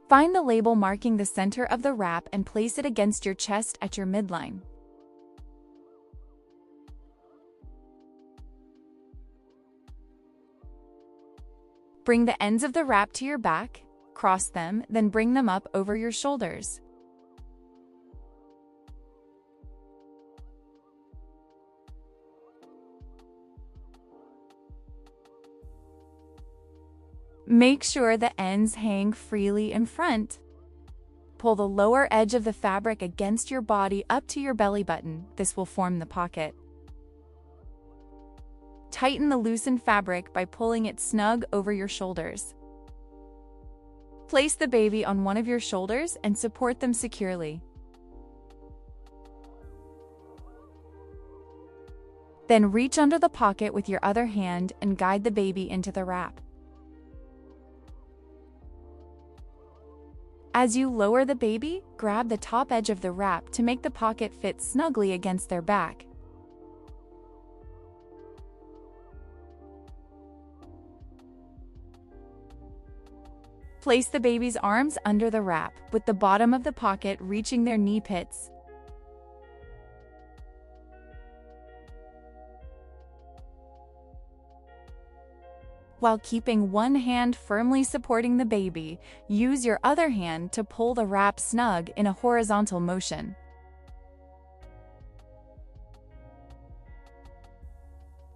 Find the label marking the center of the wrap and place it against your chest at your midline. Bring the ends of the wrap to your back, cross them, then bring them up over your shoulders. Make sure the ends hang freely in front. Pull the lower edge of the fabric against your body up to your belly button. This will form the pocket. Tighten the loosened fabric by pulling it snug over your shoulders. Place the baby on one of your shoulders and support them securely. Then reach under the pocket with your other hand and guide the baby into the wrap. As you lower the baby, grab the top edge of the wrap to make the pocket fit snugly against their back. Place the baby's arms under the wrap, with the bottom of the pocket reaching their knee pits. While keeping one hand firmly supporting the baby, use your other hand to pull the wrap snug in a horizontal motion.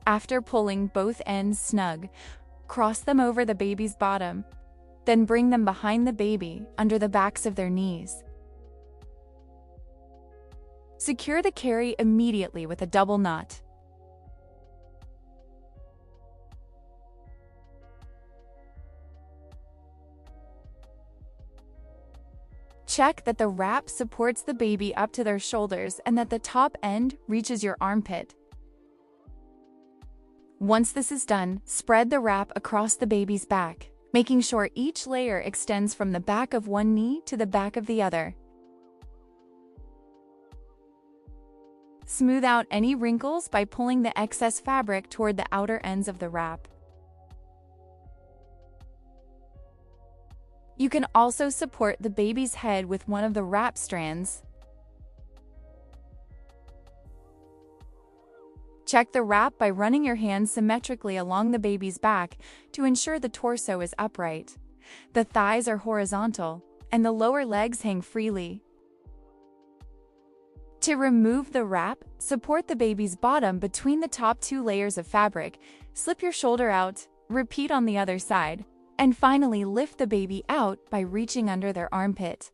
After pulling both ends snug, cross them over the baby's bottom. Then bring them behind the baby, under the backs of their knees. Secure the carry immediately with a double knot. Check that the wrap supports the baby up to their shoulders and that the top end reaches your armpit. Once this is done, spread the wrap across the baby's back, making sure each layer extends from the back of one knee to the back of the other. Smooth out any wrinkles by pulling the excess fabric toward the outer ends of the wrap. You can also support the baby's head with one of the wrap strands. Check the wrap by running your hands symmetrically along the baby's back to ensure the torso is upright. The thighs are horizontal, and the lower legs hang freely. To remove the wrap, support the baby's bottom between the top two layers of fabric, slip your shoulder out, repeat on the other side, and finally lift the baby out by reaching under their armpit.